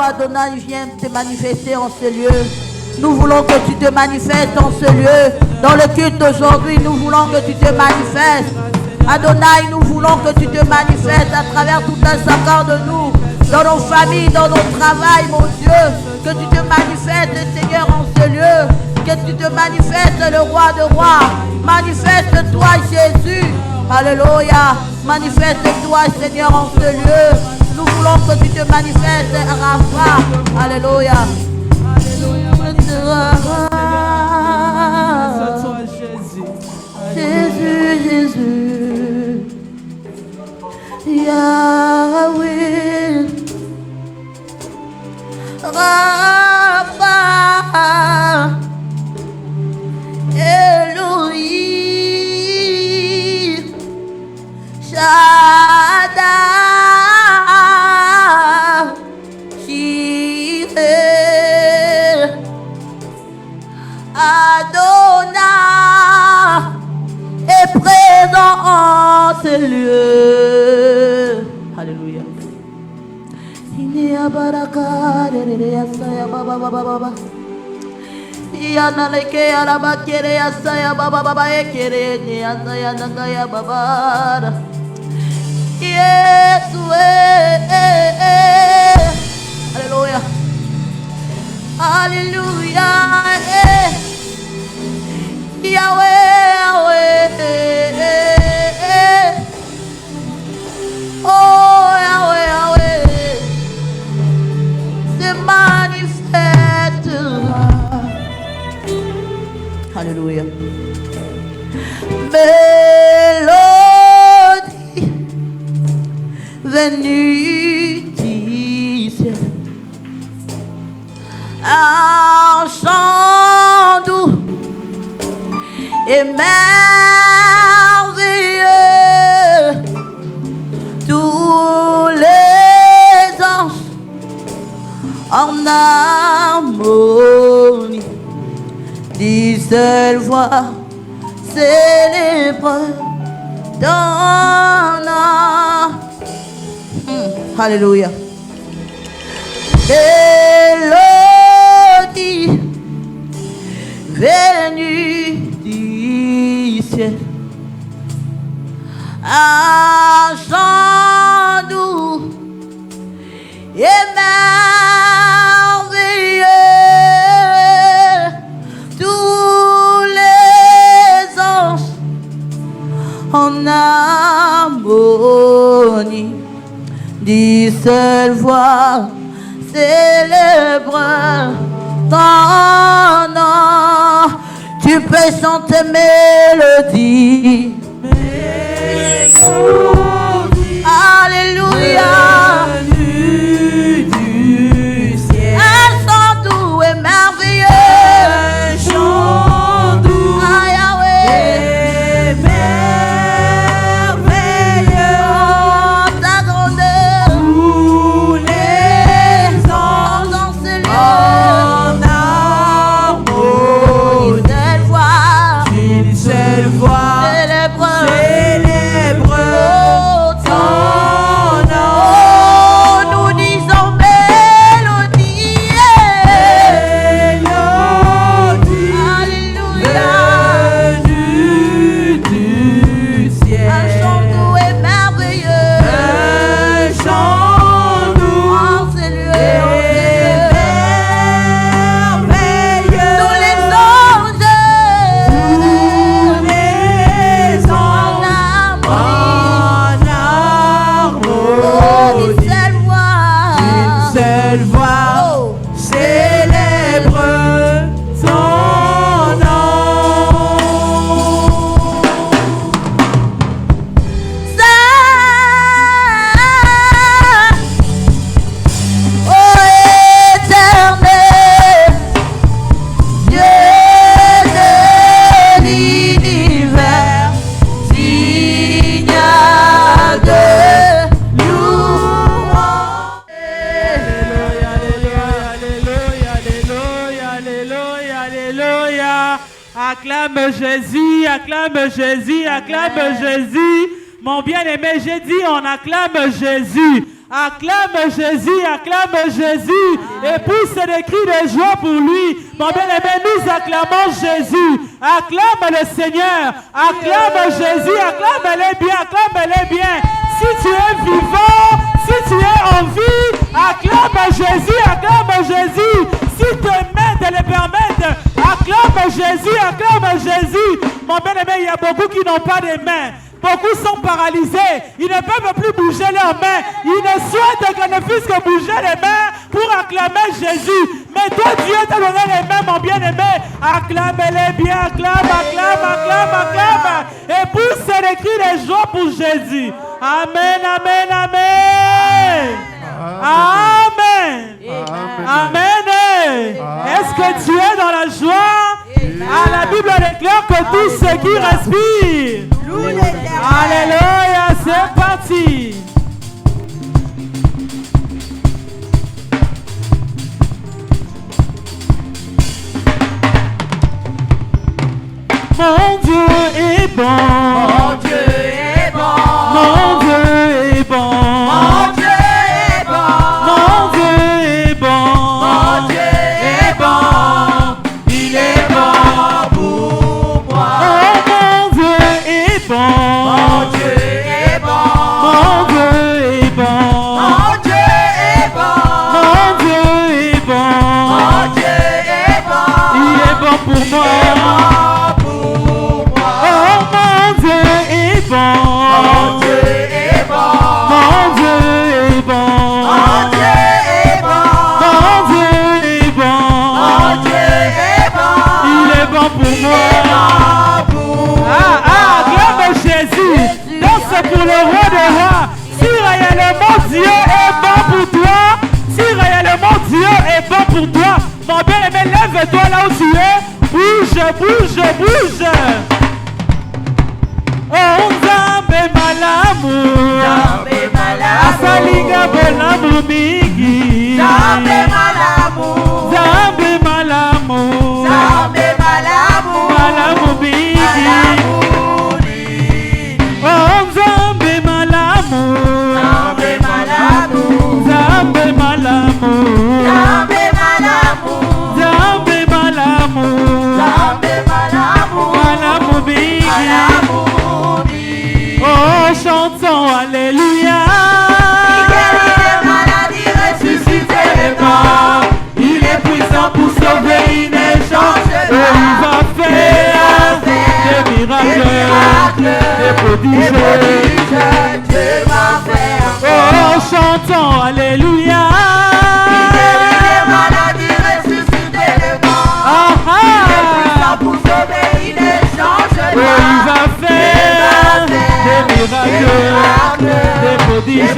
Adonai, viens te manifester en ce lieu. Nous voulons que tu te manifestes en ce lieu. Dans le culte d'aujourd'hui, nous voulons que tu te manifestes. Adonai, nous voulons que tu te manifestes à travers tout un chacun de nous. Dans nos familles, dans nos travails, mon Dieu. Que tu te manifestes, Seigneur, en ce lieu. Que tu te manifestes, le roi de rois. Manifeste-toi, Jésus. Alléluia. Manifeste-toi, Seigneur, en ce lieu. Nous voulons que tu te manifestes, Rapha. Alléluia. Jésus, Jésus. Yahweh. Rapha. Elohim. Shaddai. Jireh. Adonai est présent en ce lieu. Alléluia. Alléluia. Alléluia. Yahweh, Yahweh. Oh, Yahweh, Yahweh. Se manifeste. Alléluia. Mélodie venue du ciel. Un chant doux et merveilleux. Tous les anges en harmonie, d'une seule voix, célèbre ton nom. Alléluia. Mélodie venue du ciel, un chant doux et merveilleux. Tous les anges en harmonie, d'une seule voix, célèbre ton nom. Tu peux chanter mélodie. Alléluia. Du ciel. Un chant doux et merveilleux. Un chant doux et merveilleux. Oh, ta grandeur. Tous les anges dans ce lieu. Une seule voix, célèbre ton nom. Oh, nous disons mélodie. Alléluia. Venue du ciel. Un chant doux et merveilleux. Un chant doux en ce lieu. Merveilleux. Tous les anges. Acclame Jésus, acclame Jésus, acclame Jésus. Mon bien-aimé, j'ai dit on acclame Jésus. Acclame Jésus, acclame Jésus. Et pousse des cris de joie pour lui. Mon bien-aimé, nous acclamons Jésus. Acclame le Seigneur. Acclame Jésus, acclame-le bien, acclame-le bien. Si tu es vivant, si tu es en vie, acclame Jésus, acclame Jésus. Si tes mains te le permettent, acclame Jésus, acclame Jésus. Mon bien-aimé, il y a beaucoup qui n'ont pas de mains. Beaucoup sont paralysés. Ils ne peuvent plus bouger leurs mains. Ils ne souhaitent que ne puissent que bouger les mains pour acclamer Jésus. Mais toi, Dieu t'a donné les mains, mon bien-aimé. Acclame-les bien, acclame, acclame, acclame, acclame. Et pousse les cris de joie pour Jésus. Amen, amen, amen. Amen. Amen. Est-ce que tu es dans la joie? Ah, la Bible déclare que tous ceux qui respirent. Alléluia, c'est parti. Mon Dieu est bon. Mon Dieu est bon. Mon Dieu est bon. Mon Dieu est bon. Mon Dieu est bon. Mon Dieu est bon. Il est bon pour moi. Oh, mon Dieu est bon. Mon Dieu est bon. Mon Dieu est bon. Mon Dieu est bon. Mon Dieu est bon. Mon Dieu est bon. Il est bon pour moi. Oh, mon Dieu est bon. Mon Dieu est bon. Mon Dieu est bon. Mon Dieu est bon. Mon Dieu est bon. Mon Dieu est bon. Il est bon pour moi. Acclame Jésus. Danse pour le roi des rois. Si réellement Dieu est bon pour toi, si réellement Dieu est bon pour toi, mon bien-aimé, lève-toi là où tu es. Bouge, bouge, bouge. Oh, Nzambe malamu. Nzambe malamu. Asalinga bolamu mingi. Nzambe malamu. Nzambe malamu. Nzambe malamu. Malamu mingi. Oh, Nzambe malamu. Nzambe malamu. Nzambe malamu. Nzambe malamu. Nzambe malamu. Nzambe malamu. Malamu mingi. Oh, chantons Alléluia. Il guérit les maladies, ressuscite les morts. Il est puissant pour sauver, il ne change pas. Il va faire des miracles, des prodiges. Dieu va faire. Oh, chantons Alléluia. Il guérit les maladies, ressuscite les morts. Ah, Il est puissant pour sauver, il ne change oh, il pas. va faire des miracles, des prodiges.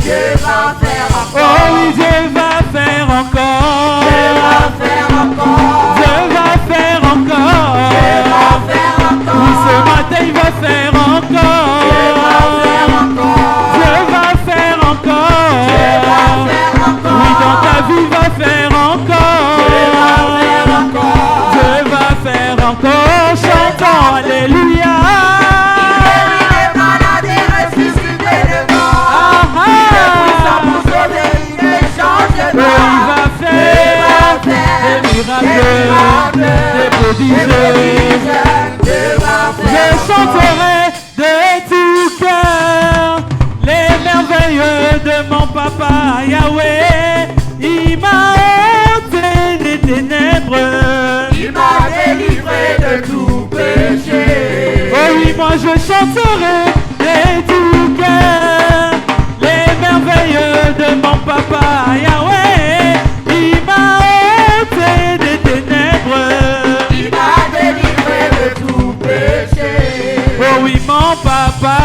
Dieu va faire Oh, encore. oui, Dieu va faire encore. Dieu va faire encore. Dieu va faire encore. Dieu va faire encore. Oui, ce matin, il va faire encore. Dieu va faire encore. Dieu va faire encore. Dieu va faire encore. Oui, dans ta vie, il va faire encore. Dieu va faire encore. Dieu va faire encore. Chantons Alléluia. Il guérit les malades et ressuscite les morts. Ah, Il est puissant pour sauver, il ne change oh, il pas. va faire des miracles, des prodiges. Dieu va Je faire chanterai de tout cœur les merveilles de mon papa Yahweh. Il m'a ôté des ténèbres. Il m'a délivré de tout péché. Oh oui, moi je chanterai de tout cœur les merveilles de mon papa Yahweh. Il m'a ôté des ténèbres. Il m'a délivré de tout péché. Oh oui, mon papa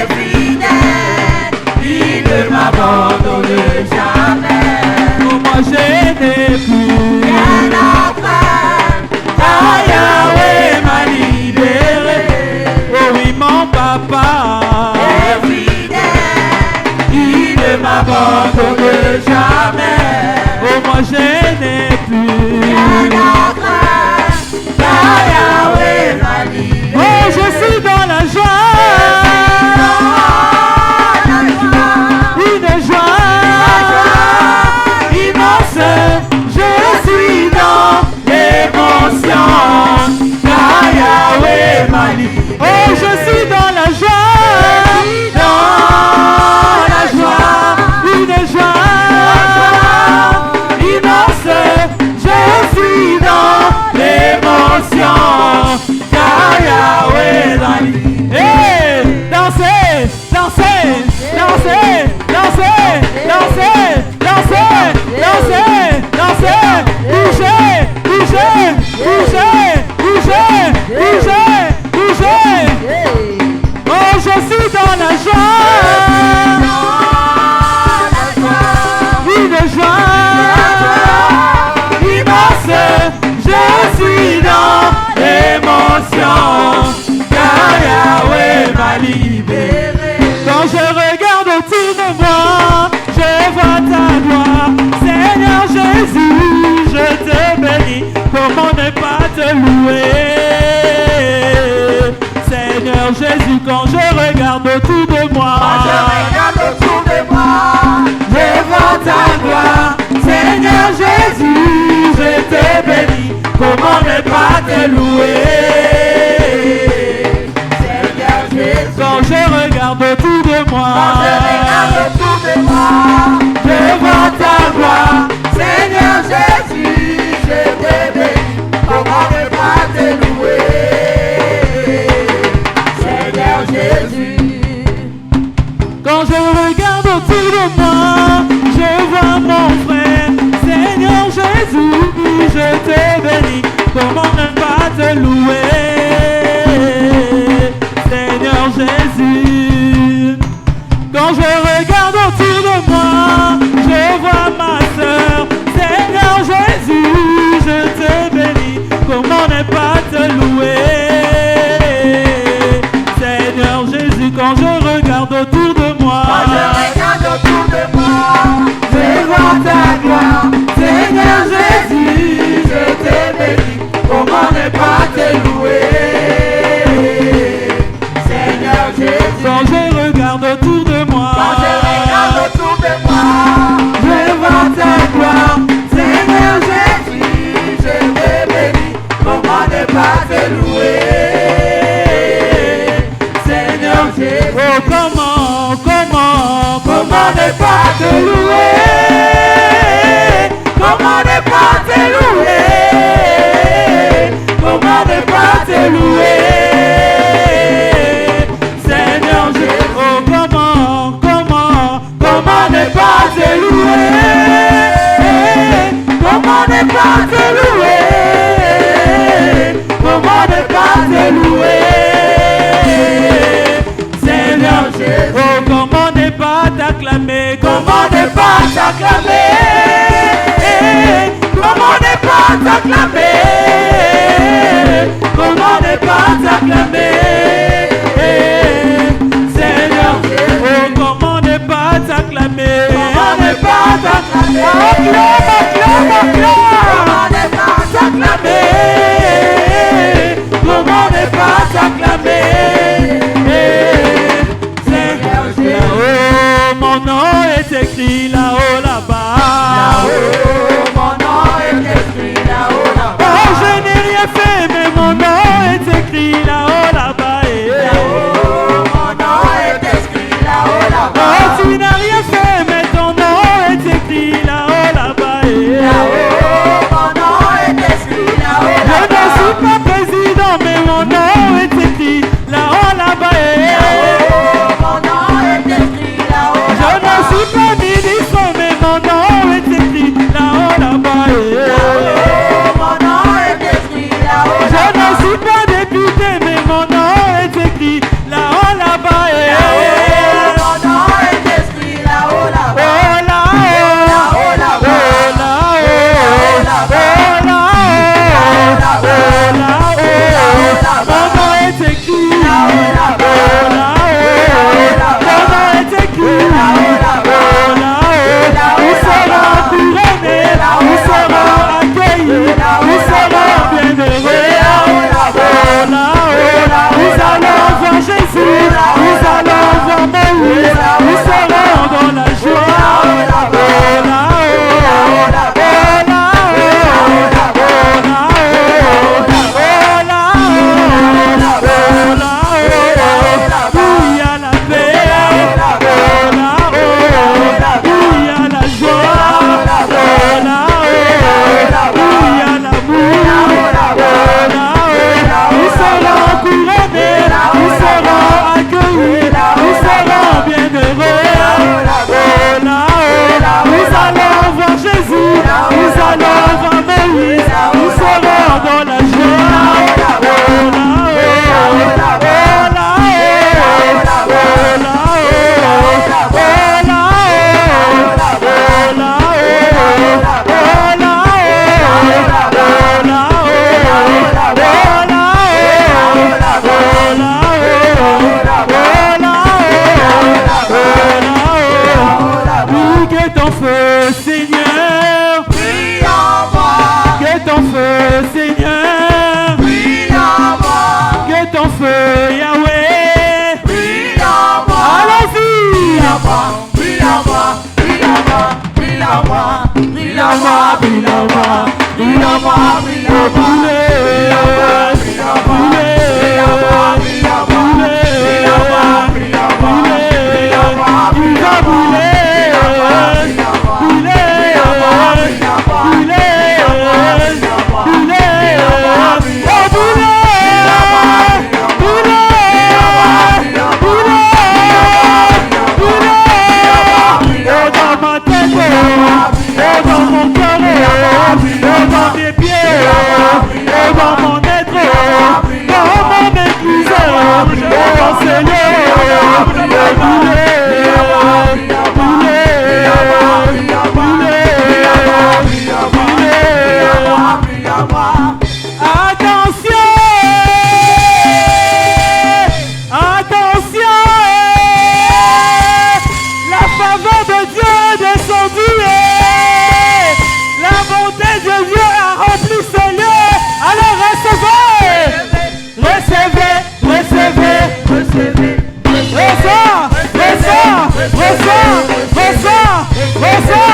est fidèle, il ne m'abandonne jamais. Oh, moi je n'ai plus Rien à craindre, Ah, Yahweh m'a libéré. Oh oui, mon papa est fidèle, il ne m'abandonne jamais. Oh, moi je n'ai plus rien à craindre, car Yahweh m'a libéré. Oh, je suis dans la joie. Dans la joie, autour de moi, je vois ta gloire. Seigneur Jésus, je te bénis. Comment ne pas te louer? Seigneur Jésus, quand je regarde autour de moi, je vois ta gloire. Seigneur Jésus, je te bénis. Comment ne pas te louer? Seigneur Jésus, quand je regarde autour de moi, je vois ta gloire. Seigneur Jésus, je te bénis. Comment ne pas te louer? Seigneur Jésus, quand je regarde autour de moi, je vois mon frère. Seigneur Jésus, je te bénis. Comment ne pas te louer? Seigneur Jésus, quand je regarde autour de moi, je vois ma soeur. Seigneur Jésus, je te bénis. Comment ne pas te louer? Seigneur Jésus, quand je regarde autour de moi, je vois ta gloire. Seigneur Jésus, je te bénis. Comment ne pas te louer? Seigneur Jésus, quand je regarde autour de moi, je vois ta gloire. Seigneur Jésus, je te bénis. Comment ne pas te louer? Seigneur Jésus, oh comment ne pas te louer? Comment ne pas te louer? Comment ne pas te louer? Seigneur Jésus, oh comment ne pas te louer? Comment ne pas te louer? Comment ne pas te louer? Seigneur Jésus, oh comment ne pas t'acclamer? Comment ne pas t'acclamer? Comment ne pas t'acclamer? Comment ne pas t'acclamer? Seigneur Jésus, oh comment ne pas t'acclamer? Comment ne pas t'acclamer? Acclame, comment ne pas t'acclamer? Comment ne pas t'acclamer? Seigneur Jésus, oh mon nom est écrit là-haut là-bas. Mon nom est écrit là-haut là-bas. Oh je n'ai rien fait mais mon nom est écrit là-haut là-bas. Mon nom est écrit là-haut là-bas. Oh tu n'as rien fait mais ton nom est écrit là-haut là-bas. Mon nom est écrit là-haut là-bas. Je ne suis pas président mais mon nom est écrit là-haut là-bas. Mon nom est écrit là-haut là-bas. Je ne suis pas ministre mais mon nom est écrit là-haut là-bas. Mon nom est écrit là-haut là-bas. Je ne suis pas député mais mon nom est écrit là-haut là-bas. Mon nom est écrit là-haut là-bas. Oh là-haut là-haut là-haut. Mon nom est écrit là-haut là-bas. Mon nom est écrit là-haut là-bas. Nous serons couronnés, nous serons accueillis, nous serons bienheureux. Nous allons voir Jésus, nous allons voir Moïse, nous serons dans la joie. et dans mon cœur, et dans mes pieds, et dans mon être, dans mon église, oh Seigneur, attention, attention, la faveur de Dieu est descendue, la bonté de Dieu a rempli ce lieu. Alors recevez, recevez, recevez, recevez, reçois, reçois, reçois, reçois,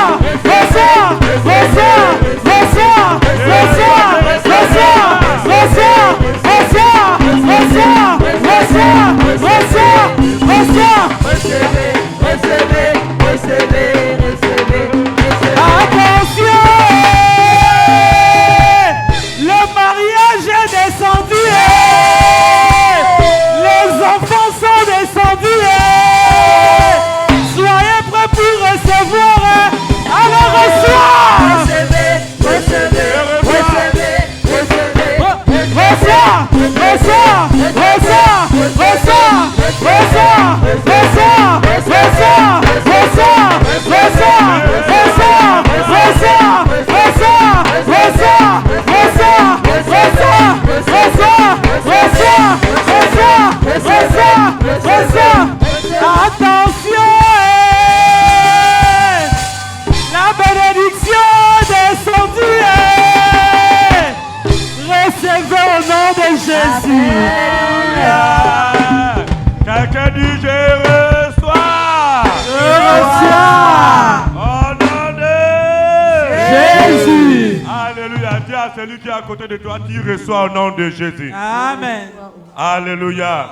reçois, reçois, reçois, reçois, reçois, attention, le mariage est descendu, les enfants sont descendus, soyez prêts pour recevoir, alors reçois. Attention, la bénédiction est descendue. Recevez au nom de Jésus. Quelqu'un dit je reçois. Je reçois. Au nom de Jésus. Alléluia. Dis à celui qui est à côté de toi, tu reçois au nom de Jésus. Amen. Alléluia.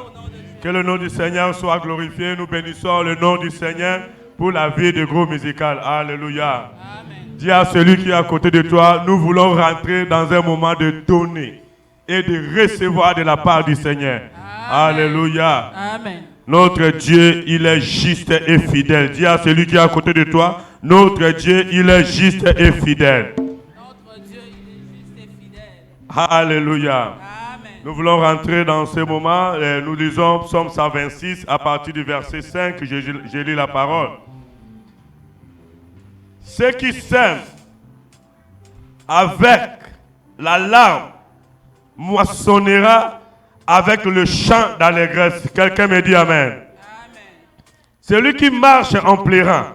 Que le nom du Seigneur soit glorifié. Nous bénissons le nom du Seigneur pour la vie de groupe musical. Alléluia. Amen. Dis à celui qui est à côté de toi, nous voulons rentrer dans un moment de donner et de recevoir de la part du Seigneur. Amen. Alléluia. Amen. Notre Dieu, il est juste et fidèle. Dis à celui qui est à côté de toi, notre Dieu, il est juste et fidèle. Notre Dieu, il est juste et fidèle. Alléluia. Nous voulons rentrer dans ce moment. Nous lisons Psaume 126 à partir du verset 5. J'ai lu la parole. Ceux qui sèment avec la larme moissonnera avec le chant d'allégresse. Quelqu'un me dit Amen. Amen. Celui qui marche en pleurant,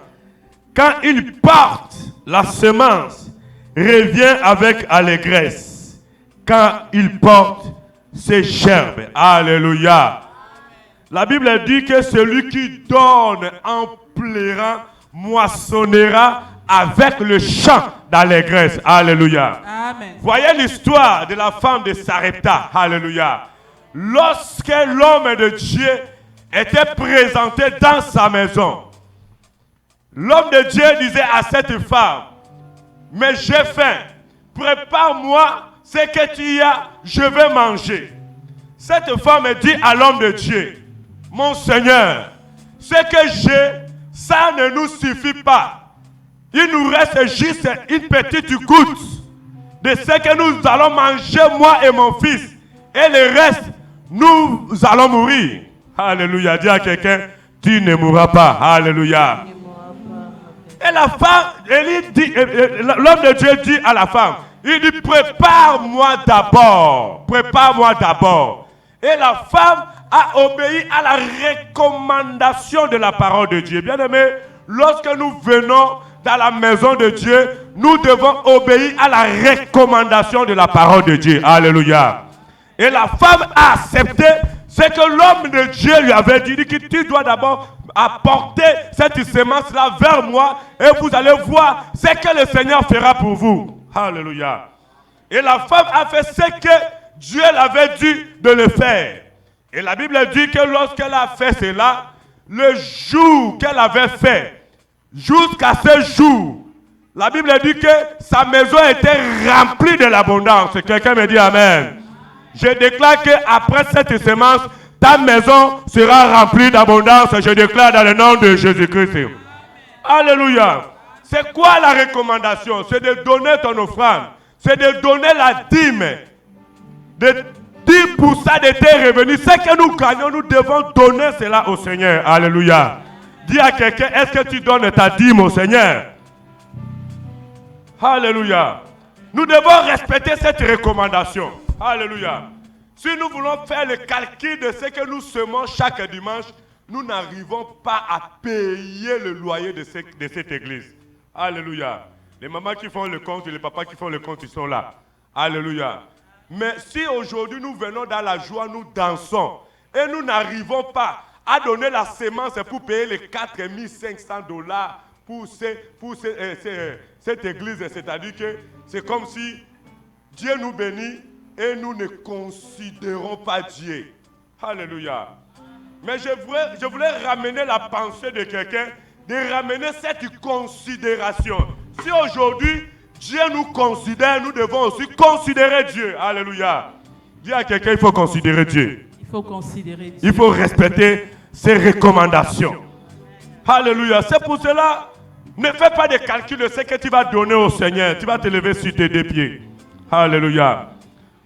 quand il porte la semence, revient avec allégresse. Quand il porte ses gerbes. Alléluia. Amen. La Bible dit que celui qui donne en pleurant moissonnera avec le chant d'allégresse. Alléluia. Amen. Voyez l'histoire de la femme de Sarepta. Alléluia. Lorsque l'homme de Dieu était présenté dans sa maison, l'homme de Dieu disait à cette femme, mais j'ai faim, prépare-moi ce que tu as, je vais manger. Cette femme dit à l'homme de Dieu, mon Seigneur, ce que j'ai, ça ne nous suffit pas. Il nous reste juste une petite goutte de ce que nous allons manger, moi et mon fils. Et le reste, nous allons mourir. Alléluia. Dis à quelqu'un, tu ne mourras pas. Alléluia. Et la femme, l'homme de Dieu dit à la femme, il dit, prépare-moi d'abord. Prépare-moi d'abord. Et la femme a obéi à la recommandation de la parole de Dieu. Bien aimé, lorsque nous venons dans la maison de Dieu, nous devons obéir à la recommandation de la parole de Dieu. Alléluia. Et la femme a accepté ce que l'homme de Dieu lui avait dit, que tu dois d'abord apporter cette semence-là vers moi et vous allez voir ce que le Seigneur fera pour vous. Alléluia. Et la femme a fait ce que Dieu l'avait dit de le faire. Et la Bible dit que lorsqu'elle a fait cela, le jour qu'elle avait fait, jusqu'à ce jour, la Bible dit que sa maison était remplie de l'abondance. Quelqu'un me dit Amen. Je déclare qu'après cette semence, ta maison sera remplie d'abondance. Je déclare dans le nom de Jésus-Christ. Alléluia. C'est quoi la recommandation? C'est de donner ton offrande. C'est de donner la dîme. De 10% de tes revenus. Ce que nous gagnons, nous devons donner cela au Seigneur. Alléluia. Dis à quelqu'un, est-ce que tu donnes ta dîme au Seigneur? Alléluia. Nous devons respecter cette recommandation. Alléluia. Si nous voulons faire le calcul de ce que nous semons chaque dimanche, nous n'arrivons pas à payer le loyer de cette église. Alléluia. Les mamans qui font le compte et les papas qui font le compte, ils sont là. Alléluia. Mais si aujourd'hui nous venons dans la joie, nous dansons et nous n'arrivons pas à donner la sémence pour payer les $4,500 pour cette église, c'est-à-dire que c'est comme si Dieu nous bénit et nous ne considérons pas Dieu. Alléluia. Mais je voulais ramener la pensée de quelqu'un, de ramener cette considération. Si aujourd'hui Dieu nous considère, nous devons aussi considérer Dieu. Alléluia. Dis à quelqu'un, il faut considérer Dieu. Il faut considérer Dieu. Il faut respecter ses recommandations. Alléluia. C'est pour cela, ne fais pas de calcul de ce que tu vas donner au Seigneur. Tu vas te lever sur tes deux pieds. Alléluia.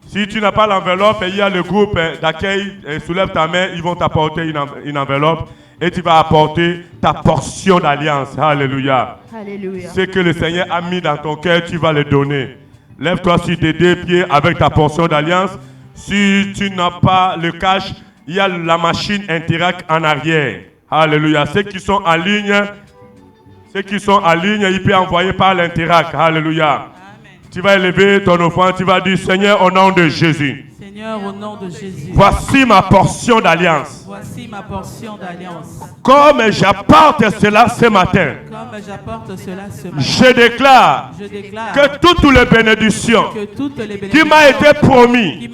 Si tu n'as pas l'enveloppe, il y a le groupe d'accueil, soulève ta main, ils vont t'apporter une enveloppe et tu vas apporter ta portion d'alliance. Alléluia. Alléluia. Ce que le Seigneur a mis dans ton cœur, tu vas le donner. Lève-toi sur tes deux pieds avec ta portion d'alliance. Si tu n'as pas le cash, il y a la machine Interact en arrière. Alléluia. Ceux qui sont en ligne, ils peuvent envoyer par l'Interact. Alléluia. Tu vas élever ton offrande, tu vas dire, Seigneur, au nom de Jésus. Seigneur, au nom de Jésus. Voici ma portion d'alliance. Voici ma portion d'alliance. Comme j'apporte cela ce matin. Comme j'apporte cela ce matin. Je déclare que toutes les bénédictions qui m'a été promis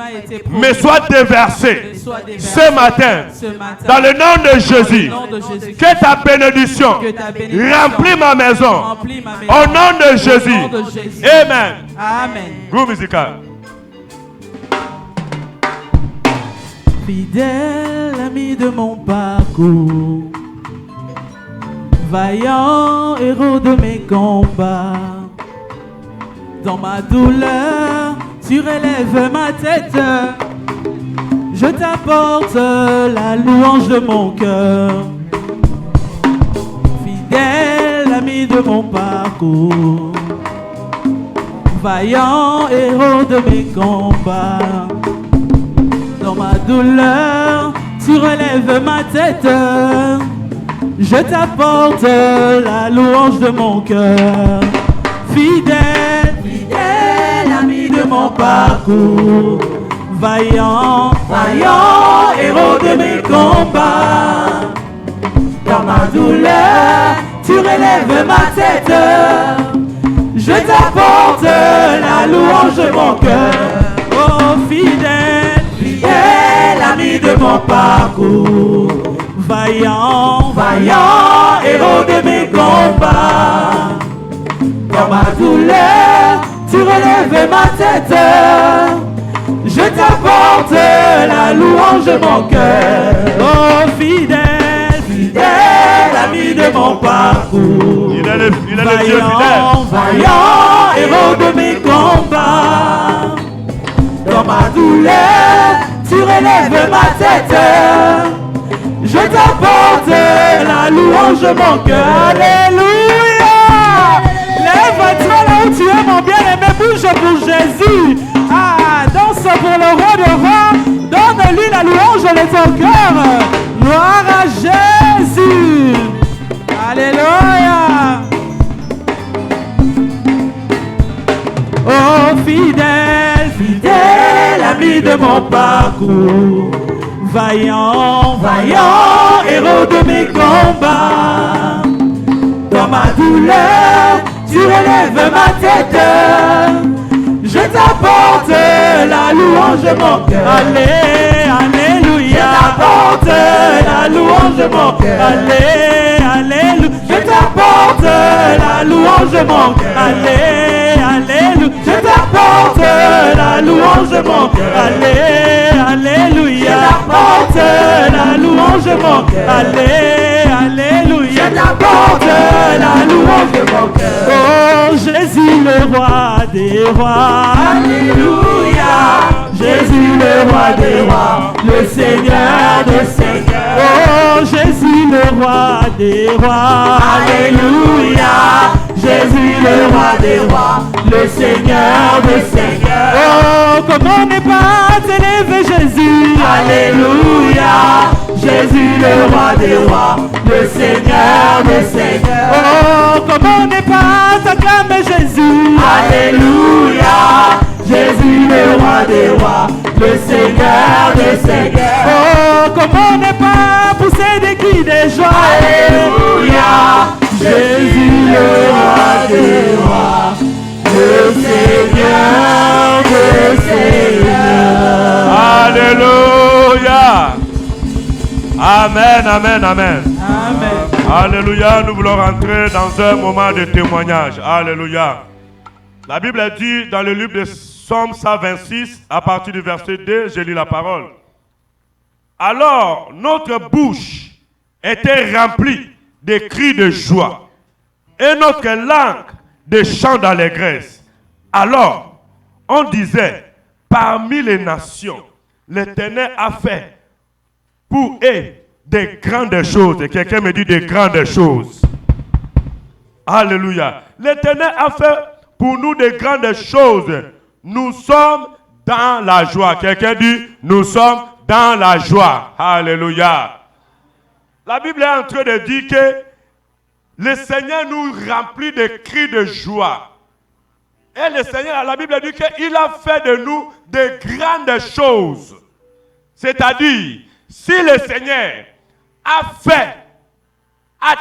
me soient déversées ce matin dans le nom de Jésus. Que ta bénédiction remplit ma maison au nom de Jésus. Amen. Amen. Groupe musical. Fidèle ami de mon parcours, vaillant héros de mes combats, dans ma douleur, tu relèves ma tête, je t'apporte la louange de mon cœur. Fidèle ami de mon parcours, vaillant héros de mes combats, dans ma douleur, tu relèves ma tête, je t'apporte la louange de mon cœur. Fidèle, fidèle ami de mon parcours, vaillant, vaillant héros de mes combats, dans ma douleur, tu relèves ma tête, je t'apporte la louange de mon cœur. Oh fidèle, fidèle ami de mon parcours, vaillant, vaillant héros de mes combats, dans ma douleur, tu relèves ma tête, je t'apporte la louange de mon cœur. Oh fidèle, fidèle ami de mon parcours, Il est le Dieu vaillant, fidèle. vaillant héros de mes combats, dans ma douleur, tu relèves ma tête, je t'apporte la louange de mon cœur. Alléluia. Lève-toi là où tu es, mon bien-aimé, bouge pour Jésus. Ah, danse pour le roi de rois, donne-lui la louange de ton cœur. Gloire à Jésus. Alléluia. Oh fidèle, fidèle ami de mon parcours, vaillant, vaillant héros de mes combats, dans ma douleur, tu relèves ma tête, je t'apporte la louange de mon cœur. Allez, alléluia. Je t'apporte la louange de mon cœur. Allez, alléluia. Je t'apporte la louange de mon cœur. Allez, alléluia. Je t'apporte la louange de mon cœur. Allez, alléluia. Je t'apporte la louange de mon cœur. Allez, alléluia. Je t'apporte la louange de mon cœur. roi des rois. Alléluia. Jésus le roi des rois, le Seigneur des seigneurs. Oh Jésus le roi des rois. Alléluia. Jésus le roi des rois, le Seigneur des seigneurs. Oh, comment ne pas t'élever Jésus. Alléluia. Jésus le roi des rois, le Seigneur des seigneurs. Oh, comment ne pas t'acclamer Jésus. Alléluia. Jésus le roi des rois, le Seigneur des seigneurs. Oh, comment ne pas pousser des cris de joie. Alléluia. Jésus le roi des rois, le Seigneur des seigneurs. Alléluia. Amen, amen, amen. Amen. Alléluia. Nous voulons rentrer dans un moment de témoignage. Alléluia. La Bible dit dans le livre de Psaume 126, à partir du verset 2, je lis la parole. Alors, notre bouche était remplie de cris de joie et notre langue de chants d'allégresse. Alors, on disait, parmi les nations, l'Éternel a fait pour eux des grandes choses. Et quelqu'un me dit des grandes choses. Alléluia. L'Éternel a fait pour nous des grandes choses. Nous sommes dans la joie. Quelqu'un dit, nous sommes dans la joie. Alléluia. La Bible est en train de dire que le Seigneur nous remplit de cris de joie. Et le Seigneur, la Bible dit qu'il a fait de nous de grandes choses. C'est-à-dire, si le Seigneur a fait,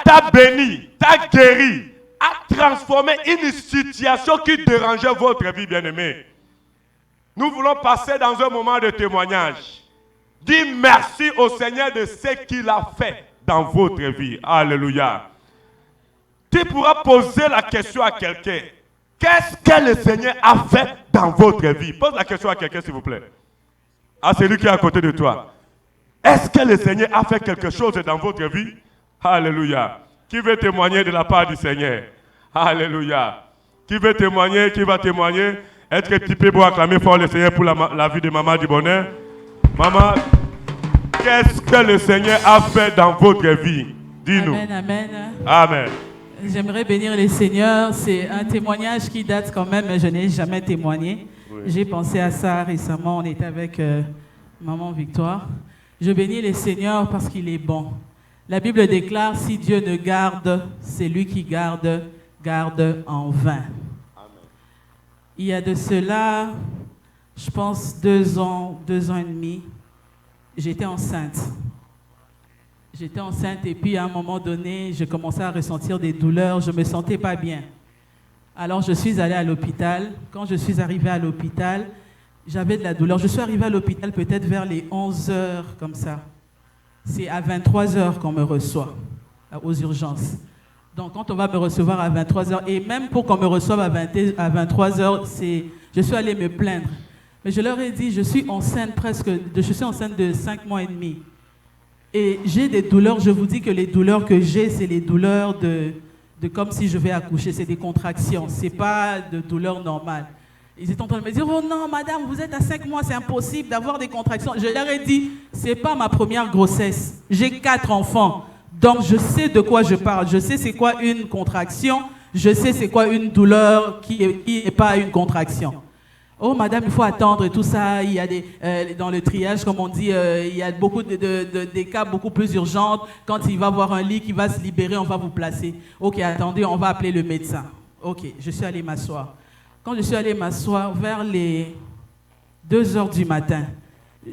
t'a béni, t'a guéri, a transformé une situation qui dérangeait votre vie, bien-aimée. Nous voulons passer dans un moment de témoignage. Dis merci au Seigneur de ce qu'il a fait dans votre vie. Alléluia. Tu pourras poser la question à quelqu'un. Qu'est-ce que le Seigneur a fait dans votre vie? Pose la question à quelqu'un, s'il vous plaît. À celui qui est à côté de toi. Est-ce que le Seigneur a fait quelque chose dans votre vie? Alléluia. Qui veut témoigner de la part du Seigneur? Alléluia. Qui veut témoigner? Qui va témoigner? Est-ce que tu peux pour acclamer fort le Seigneur pour la vie de Maman du bonheur? Maman, qu'est-ce que le Seigneur a fait dans votre vie? Dis-nous. Amen, amen. Amen. J'aimerais bénir le Seigneur. C'est un témoignage qui date quand même, mais je n'ai jamais témoigné. Oui. J'ai pensé à ça récemment. On était avec Maman Victoire. Je bénis le Seigneur parce qu'il est bon. La Bible déclare, si Dieu ne garde, c'est lui qui garde en vain. Amen. Il y a de cela, je pense, 2 ans et demi, j'étais enceinte. J'étais enceinte et puis à un moment donné, je commençais à ressentir des douleurs, je ne me sentais pas bien. Alors je suis allée à l'hôpital. Quand je suis arrivée à l'hôpital, j'avais de la douleur. Je suis arrivée à l'hôpital peut-être vers les 11 heures, comme ça. C'est à 23 heures qu'on me reçoit aux urgences. Donc quand on va me recevoir à 23 heures, et même pour qu'on me reçoive à 23 heures, je suis allée me plaindre. Mais je leur ai dit, je suis enceinte de 5 mois et demi. Et j'ai des douleurs, je vous dis que les douleurs que j'ai, c'est les douleurs de comme si je vais accoucher, c'est des contractions, ce n'est pas de douleurs normales. Ils étaient en train de me dire, oh non madame, vous êtes à 5 mois, c'est impossible d'avoir des contractions. Je leur ai dit, ce n'est pas ma première grossesse, j'ai 4 enfants, donc je sais de quoi je parle, je sais c'est quoi une contraction, je sais c'est quoi une douleur qui n'est pas une contraction. Oh madame, il faut attendre et tout ça, il y a dans le triage, comme on dit, il y a beaucoup des cas beaucoup plus urgents. Quand il va voir un lit qui va se libérer, on va vous placer. Ok, attendez, on va appeler le médecin. Ok, je suis allée m'asseoir. Quand je suis allée m'asseoir, vers les 2 heures du matin,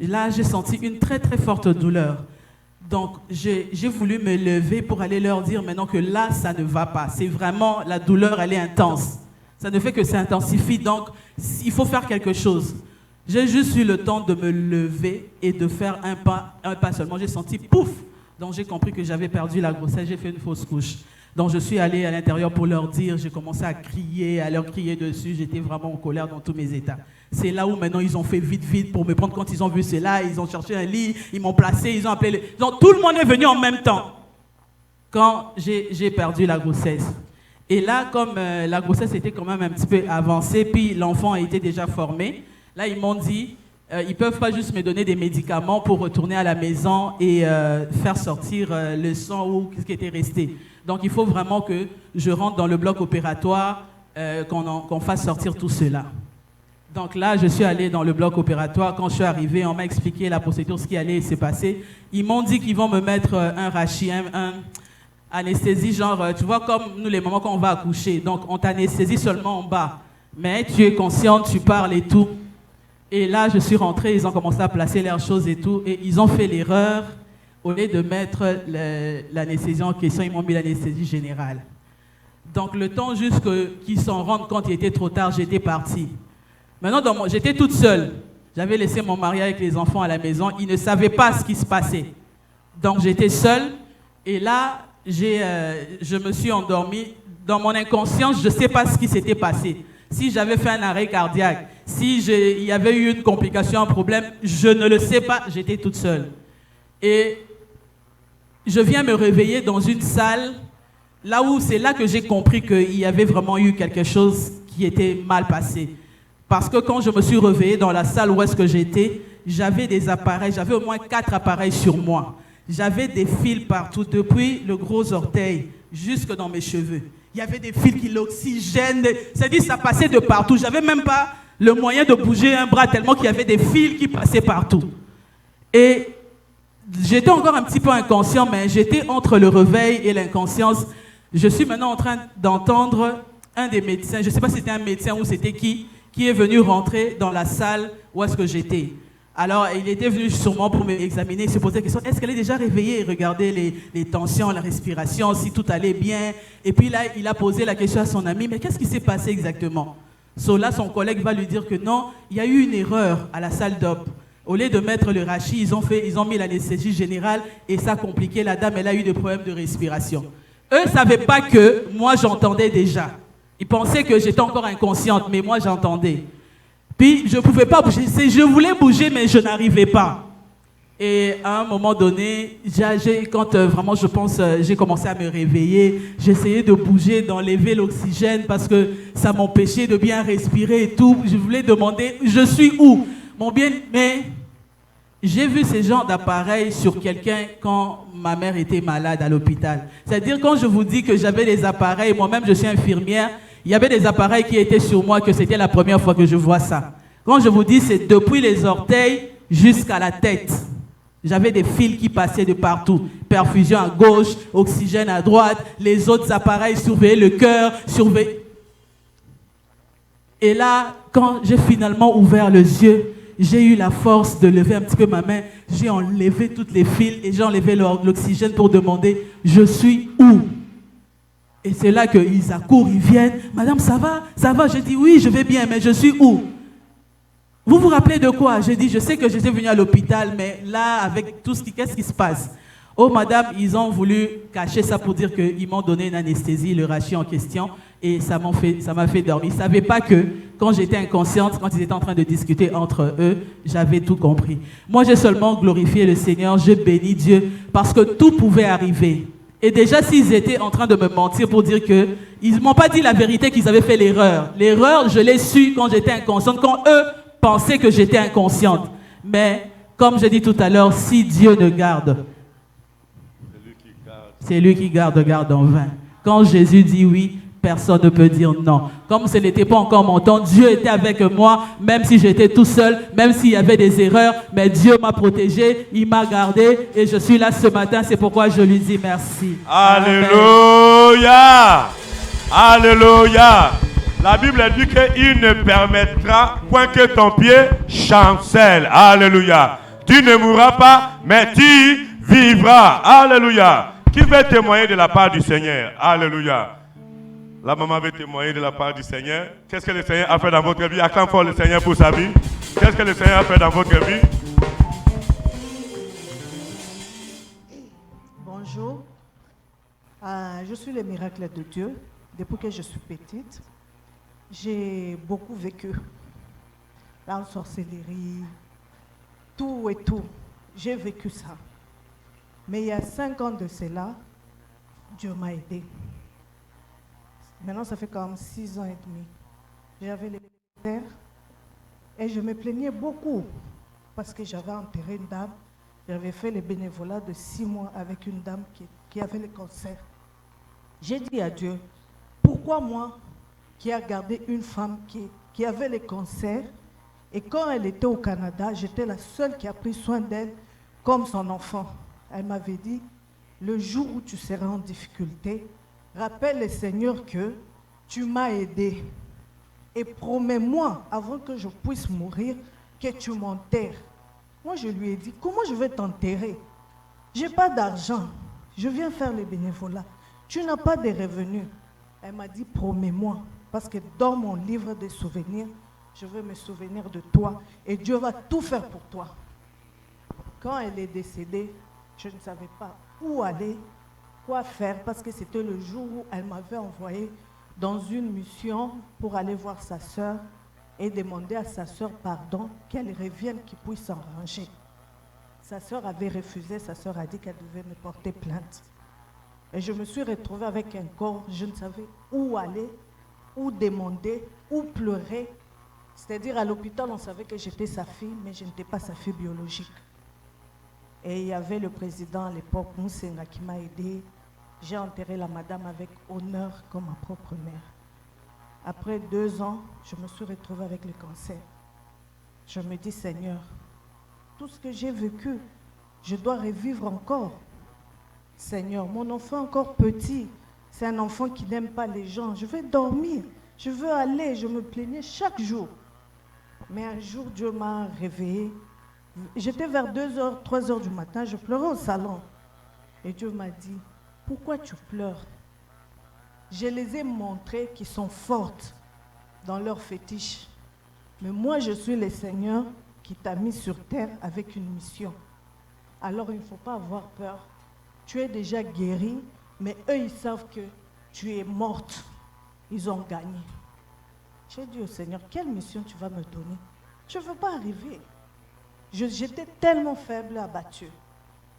là j'ai senti une très très forte douleur. Donc j'ai voulu me lever pour aller leur dire maintenant que là ça ne va pas. C'est vraiment, la douleur elle est intense. Ça ne fait que s'intensifie, donc il faut faire quelque chose. J'ai juste eu le temps de me lever et de faire un pas seulement. J'ai senti pouf, donc j'ai compris que j'avais perdu la grossesse, j'ai fait une fausse couche. Donc je suis allée à l'intérieur pour leur dire, j'ai commencé à crier, à leur crier dessus, j'étais vraiment en colère dans tous mes états. C'est là où maintenant ils ont fait vite pour me prendre. Quand ils ont vu cela, ils ont cherché un lit, ils m'ont placé, ils ont appelé... Donc tout le monde est venu en même temps quand j'ai perdu la grossesse. Et là, comme la grossesse était quand même un petit peu avancée, puis l'enfant a été déjà formé, là, ils m'ont dit, ils ne peuvent pas juste me donner des médicaments pour retourner à la maison et faire sortir le sang ou ce qui était resté. Donc, il faut vraiment que je rentre dans le bloc opératoire, qu'on fasse sortir tout cela. Donc là, je suis allé dans le bloc opératoire. Quand je suis arrivé, on m'a expliqué la procédure, ce qui allait se passer. Ils m'ont dit qu'ils vont me mettre un rachis, un anesthésie, genre, tu vois, comme nous, les mamans, quand on va accoucher. Donc, on t'anesthésie seulement en bas. Mais tu es consciente, tu parles et tout. Et là, je suis rentrée, ils ont commencé à placer leurs choses et tout. Et ils ont fait l'erreur, au lieu de mettre l'anesthésie en question, ils m'ont mis l'anesthésie générale. Donc, le temps juste qu'ils s'en rendent compte, il était trop tard, j'étais partie. Maintenant, j'étais toute seule. J'avais laissé mon mari avec les enfants à la maison. Ils ne savaient pas ce qui se passait. Donc, j'étais seule. Et là, je me suis endormie. Dans mon inconscience, je ne sais pas ce qui s'était passé. Si j'avais fait un arrêt cardiaque, si il y avait eu une complication, un problème, je ne le sais pas. J'étais toute seule. Et je viens me réveiller dans une salle, là où c'est là que j'ai compris qu'il y avait vraiment eu quelque chose qui était mal passé. Parce que quand je me suis réveillée dans la salle où est-ce que j'étais, j'avais des appareils, j'avais au moins 4 appareils sur moi. J'avais des fils partout, depuis le gros orteil jusque dans mes cheveux. Il y avait des fils qui l'oxygènent, c'est-à-dire ça passait de partout. J'avais même pas le moyen de bouger un bras tellement qu'il y avait des fils qui passaient partout. Et j'étais encore un petit peu inconscient, mais j'étais entre le réveil et l'inconscience. Je suis maintenant en train d'entendre un des médecins, je ne sais pas si c'était un médecin ou c'était qui est venu rentrer dans la salle où est-ce que j'étais. Alors, il était venu sûrement pour m'examiner, il se posait la question, est-ce qu'elle est déjà réveillée? Et regarder les tensions, la respiration, si tout allait bien. Et puis là, il a posé la question à son ami, mais qu'est-ce qui s'est passé exactement? Là, son collègue va lui dire que non, il y a eu une erreur à la salle d'op. Au lieu de mettre le rachis, ils ont mis l'anesthésie générale et ça a compliqué. La dame, elle a eu des problèmes de respiration. Eux ne savaient pas que moi, j'entendais déjà. Ils pensaient que j'étais encore inconsciente, mais moi, j'entendais. Puis, je ne pouvais pas bouger. Je voulais bouger, mais je n'arrivais pas. Et à un moment donné, quand vraiment, je pense, j'ai commencé à me réveiller, j'essayais de bouger, d'enlever l'oxygène parce que ça m'empêchait de bien respirer et tout. Je voulais demander, je suis où? Mon bien, mais j'ai vu ces genres d'appareils sur quelqu'un quand ma mère était malade à l'hôpital. C'est-à-dire, quand je vous dis que j'avais des appareils, moi-même, je suis infirmière, il y avait des appareils qui étaient sur moi, que c'était la première fois que je vois ça. Quand je vous dis, c'est depuis les orteils jusqu'à la tête. J'avais des fils qui passaient de partout. Perfusion à gauche, oxygène à droite, les autres appareils surveillaient le cœur, surveillaient. Et là, quand j'ai finalement ouvert les yeux, j'ai eu la force de lever un petit peu ma main. J'ai enlevé toutes les fils et j'ai enlevé l'oxygène pour demander « Je suis où ?» Et c'est là qu'ils accourent, ils viennent. « Madame, ça va? Ça va ?» J'ai dit « Oui, je vais bien, mais je suis où ?» Vous vous rappelez de quoi? J'ai dit « Je sais que j'étais venu à l'hôpital, mais là, avec tout qu'est-ce qui se passe ?» Oh, madame, ils ont voulu cacher ça pour dire qu'ils m'ont donné une anesthésie, le rachis en question, et ça m'a fait dormir. Ils ne savaient pas que, quand j'étais inconsciente, quand ils étaient en train de discuter entre eux, j'avais tout compris. Moi, j'ai seulement glorifié le Seigneur, j'ai béni Dieu, parce que tout pouvait arriver. Et déjà, s'ils étaient en train de me mentir pour dire que, ils ne m'ont pas dit la vérité qu'ils avaient fait l'erreur. L'erreur, je l'ai su quand j'étais inconsciente, quand eux pensaient que j'étais inconsciente. Mais, comme je dis tout à l'heure, si Dieu ne garde, c'est lui qui garde en vain. Quand Jésus dit oui, personne ne peut dire non. Comme ce n'était pas encore mon temps, Dieu était avec moi, même si j'étais tout seul, même s'il y avait des erreurs, mais Dieu m'a protégé, il m'a gardé et je suis là ce matin, c'est pourquoi je lui dis merci. Alléluia! Alléluia! La Bible dit qu'il ne permettra point que ton pied chancelle. Alléluia! Tu ne mourras pas, mais tu vivras. Alléluia! Qui veut témoigner de la part du Seigneur? Alléluia. La maman veut témoigner de la part du Seigneur. Qu'est-ce que le Seigneur a fait dans votre vie? Acclame fort le Seigneur pour sa vie. Qu'est-ce que le Seigneur a fait dans votre vie? Bonjour. Je suis le miracle de Dieu. Depuis que je suis petite, j'ai beaucoup vécu. La sorcellerie, tout et tout. J'ai vécu ça. Mais il y a 5 ans de cela, Dieu m'a aidé. Maintenant, ça fait quand même 6 ans et demi. J'avais les cancers et je me plaignais beaucoup parce que j'avais enterré une dame. J'avais fait les bénévolats de 6 mois avec une dame qui avait le cancer. J'ai dit à Dieu, pourquoi moi qui ai gardé une femme qui avait le cancer et quand elle était au Canada, j'étais la seule qui a pris soin d'elle comme son enfant. Elle m'avait dit, le jour où tu seras en difficulté, rappelle le Seigneur que tu m'as aidé et promets-moi, avant que je puisse mourir, que tu m'enterres. Moi, je lui ai dit, comment je vais t'enterrer? Je n'ai pas d'argent, je viens faire les bénévolats. Tu n'as pas de revenus. Elle m'a dit, promets-moi, parce que dans mon livre de souvenirs, je veux me souvenir de toi et Dieu va tout faire pour toi. Quand elle est décédée, je ne savais pas où aller, quoi faire, parce que c'était le jour où elle m'avait envoyé dans une mission pour aller voir sa sœur et demander à sa sœur pardon, qu'elle revienne, qu'il puisse s'arranger. Sa sœur avait refusé, sa sœur a dit qu'elle devait me porter plainte. Et je me suis retrouvée avec un corps, je ne savais où aller, où demander, où pleurer. C'est-à-dire à l'hôpital, on savait que j'étais sa fille, mais je n'étais pas sa fille biologique. Et il y avait le président à l'époque, Moussenga, qui m'a aidé. J'ai enterré la madame avec honneur comme ma propre mère. Après 2 ans, je me suis retrouvée avec le cancer. Je me dis, Seigneur, tout ce que j'ai vécu, je dois revivre encore. Seigneur, mon enfant encore petit, c'est un enfant qui n'aime pas les gens. Je vais dormir, je veux aller, je me plaignais chaque jour. Mais un jour, Dieu m'a réveillée. J'étais vers 2h, 3h du matin, je pleurais au salon. Et Dieu m'a dit, pourquoi tu pleures? Je les ai montrées qui sont fortes dans leurs fétiches. Mais moi, je suis le Seigneur qui t'a mis sur terre avec une mission. Alors, il ne faut pas avoir peur. Tu es déjà guérie, mais eux, ils savent que tu es morte. Ils ont gagné. J'ai dit au Seigneur, quelle mission tu vas me donner? Je ne veux pas arriver. J'étais tellement faible, abattue.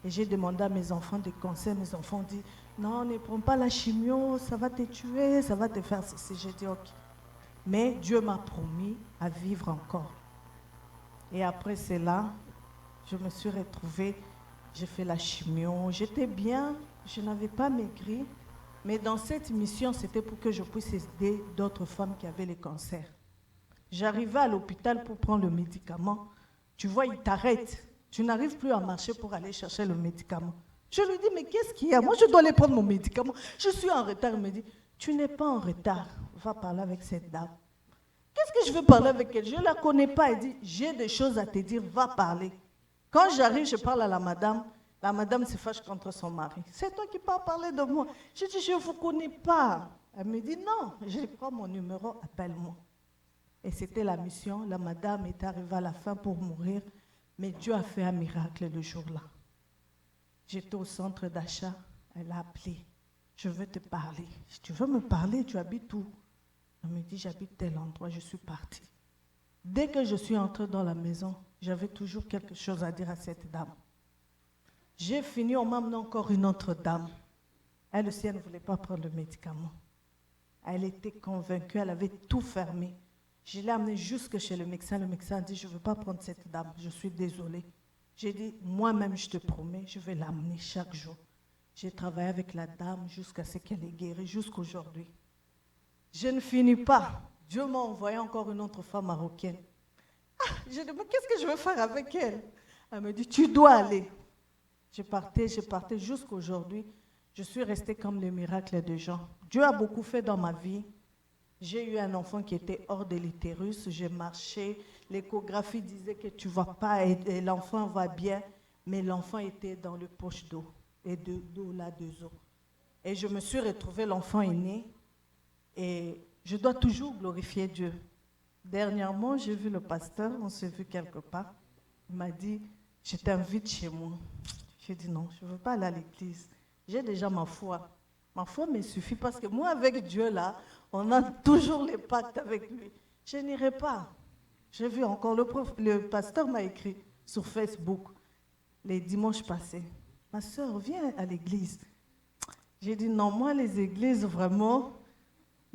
Et j'ai demandé à mes enfants des conseils. Mes enfants ont dit, non, ne prends pas la chimio, ça va te tuer, ça va te faire ceci. J'ai dit, ok. Mais Dieu m'a promis à vivre encore. Et après cela, je me suis retrouvée, j'ai fait la chimio, j'étais bien, je n'avais pas maigri. Mais dans cette mission, c'était pour que je puisse aider d'autres femmes qui avaient le cancer. J'arrivais à l'hôpital pour prendre le médicament. Tu vois, ils t'arrêtent. Tu n'arrives plus à marcher pour aller chercher le médicament. Je lui dis, mais qu'est-ce qu'il y a? Moi, je dois aller prendre mon médicament. Je suis en retard. Il me dit, tu n'es pas en retard. Va parler avec cette dame. Qu'est-ce que je veux parler avec elle? Je ne la connais pas. Elle dit, j'ai des choses à te dire. Va parler. Quand j'arrive, je parle à la madame. La madame se fâche contre son mari. C'est toi qui peux parler de moi. Je dis, je ne vous connais pas. Elle me dit, non, je prends mon numéro, appelle-moi. Et c'était la mission. La madame est arrivée à la fin pour mourir. Mais Dieu a fait un miracle le jour-là. J'étais au centre d'achat. Elle a appelé. Je veux te parler. Si tu veux me parler, tu habites où? Elle me dit, j'habite tel endroit. Je suis partie. Dès que je suis entrée dans la maison, j'avais toujours quelque chose à dire à cette dame. J'ai fini, on m'a amené encore une autre dame. Elle aussi, elle ne voulait pas prendre le médicament. Elle était convaincue, elle avait tout fermé. Je l'ai amenée jusque chez le médecin. Le médecin a dit, je ne veux pas prendre cette dame, je suis désolée. J'ai dit, moi-même, je te promets, je vais l'amener chaque jour. J'ai travaillé avec la dame jusqu'à ce qu'elle ait guéri, jusqu'aujourd'hui. Je ne finis pas. Dieu m'a envoyé encore une autre femme marocaine. J'ai dit, mais qu'est-ce que je vais faire avec elle? Elle me dit, tu dois aller. Je partais jusqu'aujourd'hui. Je suis restée comme le miracle de Jean. Dieu a beaucoup fait dans ma vie. J'ai eu un enfant qui était hors de l'utérus. J'ai marché. L'échographie disait que tu ne vas pas, et l'enfant va bien. Mais l'enfant était dans le poche d'eau. Et d'eau là, 2 os. Et je me suis retrouvée, l'enfant est né. Et je dois toujours glorifier Dieu. Dernièrement, j'ai vu le pasteur. On s'est vu quelque part. Il m'a dit, je t'invite chez moi. J'ai dit non, je ne veux pas aller à l'église. J'ai déjà ma foi. Ma foi me suffit parce que moi, avec Dieu, là, on a toujours les pactes avec lui. Je n'irai pas. J'ai vu encore, le pasteur m'a écrit sur Facebook les dimanches passés. Ma soeur, viens à l'église. J'ai dit non, moi, les églises, vraiment,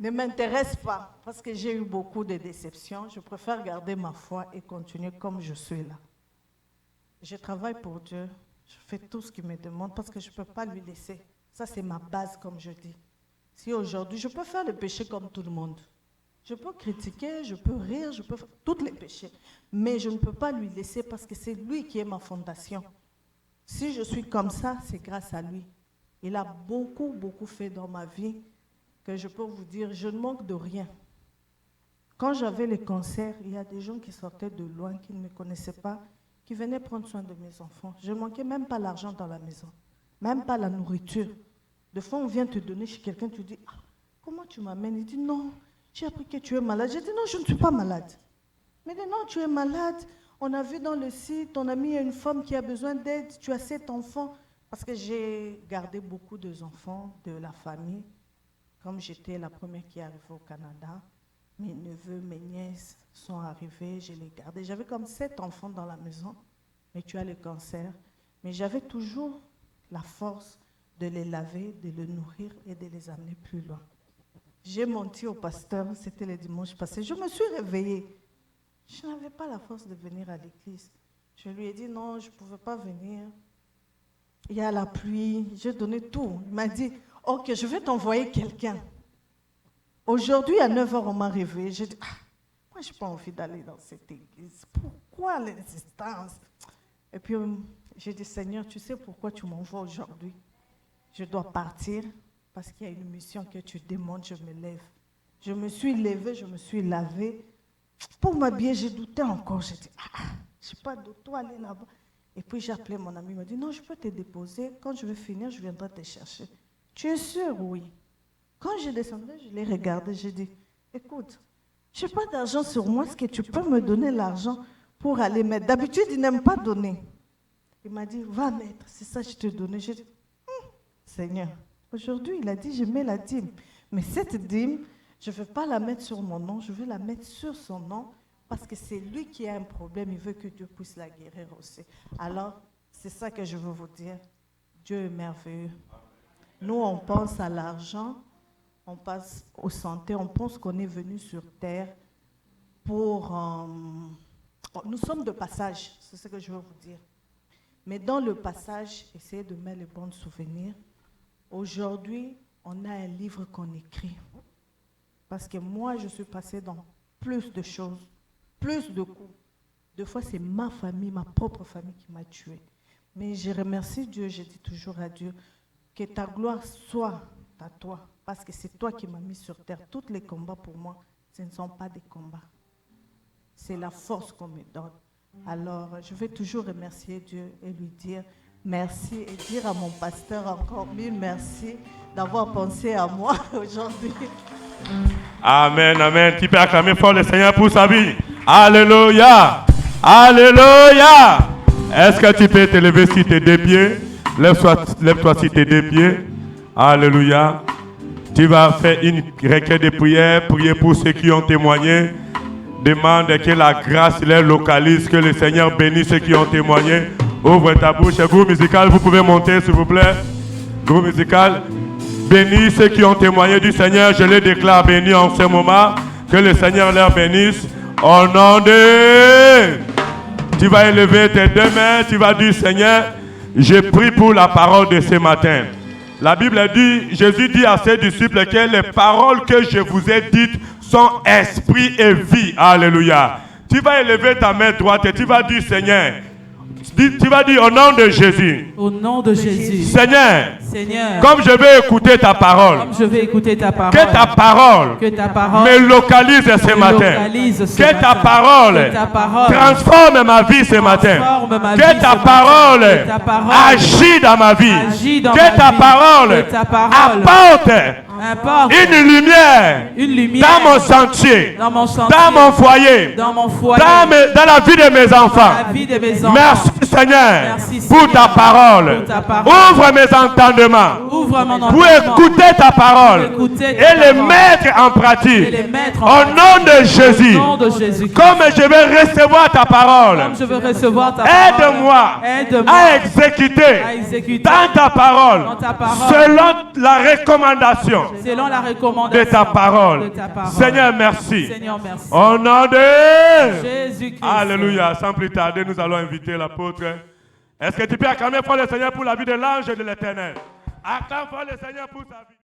ne m'intéresse pas parce que j'ai eu beaucoup de déceptions. Je préfère garder ma foi et continuer comme je suis là. Je travaille pour Dieu. Je fais tout ce qu'il me demande parce que je ne peux pas lui laisser. Ça, c'est ma base, comme je dis. Si aujourd'hui, je peux faire le péché comme tout le monde. Je peux critiquer, je peux rire, je peux faire tous les péchés. Mais je ne peux pas lui laisser parce que c'est lui qui est ma fondation. Si je suis comme ça, c'est grâce à lui. Il a beaucoup, beaucoup fait dans ma vie que je peux vous dire, je ne manque de rien. Quand j'avais les cancers, il y a des gens qui sortaient de loin, qui ne me connaissaient pas, qui venaient prendre soin de mes enfants. Je ne manquais même pas l'argent dans la maison, même pas la nourriture. Des fois, on vient te donner chez quelqu'un, tu dis, ah, comment tu m'amènes? Il dit, non, j'ai appris que tu es malade. J'ai dit, non, je ne suis pas malade. Mais il dit, non, tu es malade. On a vu dans le site, ton ami a une femme qui a besoin d'aide, tu as 7 enfants. Parce que j'ai gardé beaucoup d'enfants de la famille. Comme j'étais la première qui est arrivée au Canada, mes neveux, mes nièces sont arrivés, je les gardais. J'avais comme 7 enfants dans la maison, mais tu as le cancer. Mais j'avais toujours la force de les laver, de les nourrir et de les amener plus loin. J'ai menti au pasteur, c'était le dimanche passé. Je me suis réveillée. Je n'avais pas la force de venir à l'église. Je lui ai dit non, je ne pouvais pas venir. Il y a la pluie, j'ai donné tout. Il m'a dit, ok, je vais t'envoyer quelqu'un. Aujourd'hui, à 9h, on m'a réveillé. J'ai dit, moi, je n'ai pas envie d'aller dans cette église. Pourquoi l'insistance? Et puis, j'ai dit, Seigneur, tu sais pourquoi tu m'envoies aujourd'hui? Je dois partir parce qu'il y a une mission que tu demandes, je me lève. Je me suis levée, je me suis lavée. Pour m'habiller, j'ai douté encore. J'ai dit, je n'ai pas d'auto, aller là-bas. Et puis j'ai appelé mon ami, il m'a dit, non, je peux te déposer. Quand je vais finir, je viendrai te chercher. Tu es sûr? Oui. Quand je descendais, je l'ai regardé, j'ai dit, écoute, je n'ai pas d'argent sur moi, est-ce que tu peux me donner l'argent pour aller mettre? D'habitude, il n'aime pas donner. Il m'a dit, va mettre, c'est ça que je te donne. J'ai dit, Seigneur, aujourd'hui, il a dit, je mets la dîme. Mais cette dîme, je ne veux pas la mettre sur mon nom, je veux la mettre sur son nom. Parce que c'est lui qui a un problème, il veut que Dieu puisse la guérir aussi. Alors, c'est ça que je veux vous dire. Dieu est merveilleux. Nous, on pense à l'argent, on pense aux santé, on pense qu'on est venu sur terre pour... nous sommes de passage, c'est ce que je veux vous dire. Mais dans le passage, essayez de mettre les bons souvenirs. Aujourd'hui, on a un livre qu'on écrit. Parce que moi, je suis passée dans plus de choses. Plus de coups. Des fois, c'est ma famille, ma propre famille qui m'a tué. Mais je remercie Dieu, je dis toujours à Dieu, que ta gloire soit à toi. Parce que c'est toi qui m'as mis sur terre. Tous les combats pour moi, ce ne sont pas des combats. C'est la force qu'on me donne. Alors, je vais toujours remercier Dieu et lui dire merci et dire à mon pasteur encore mille merci d'avoir pensé à moi aujourd'hui. Amen, amen. Tu peux acclamer fort le Seigneur pour sa vie. Alléluia. Alléluia. Est-ce que tu peux te lever sur tes deux pieds? Lève-toi sur tes deux pieds. Alléluia. Tu vas faire une requête de prière. Prier pour ceux qui ont témoigné. Demande que la grâce les localise. Que le Seigneur bénisse ceux qui ont témoigné. Ouvre ta bouche. Groupe musical, vous pouvez monter s'il vous plaît. Groupe musical. Bénis ceux qui ont témoigné du Seigneur. Je les déclare bénis en ce moment. Que le Seigneur leur bénisse. Au nom de... Tu vas élever tes deux mains. Tu vas dire, Seigneur, je prie pour la parole de ce matin. La Bible dit, Jésus dit à ses disciples que les paroles que je vous ai dites sont esprit et vie. Alléluia. Tu vas élever ta main droite et tu vas dire, Seigneur, tu vas dire au nom de Jésus. Au nom de Jésus. Seigneur, Seigneur, comme je vais écouter ta parole, comme je vais écouter ta parole, que ta parole me localise ce matin. Que ta parole transforme ma vie ce matin. Que ta parole agit dans ma vie. Que ta parole apporte une lumière dans mon sentier, dans mon foyer, dans la vie de mes enfants. Merci Seigneur, Merci, pour Seigneur, ta parole. pour ta parole. Ouvre mes entendements Ouvre mon pour entendement. écouter ta parole Pour écouter ta et les parole. mettre en Et pratique. les mettre en Au pratique. nom de Jésus. Au nom de Jésus. Comme je vais recevoir ta parole, Comme je veux recevoir ta parole. aide-moi Aide-moi à exécuter à exécuter dans ta parole, dans ta parole. selon la recommandation selon la de recommandation ta parole. de ta parole. Seigneur, merci. Seigneur, merci. Au nom de Jésus-Christ. Alléluia. Sans plus tarder, nous allons inviter l'apôtre. Est-ce que tu peux acclamer fort le Seigneur pour la vie de l'ange de l'Éternel? Acclame fort le Seigneur pour sa vie.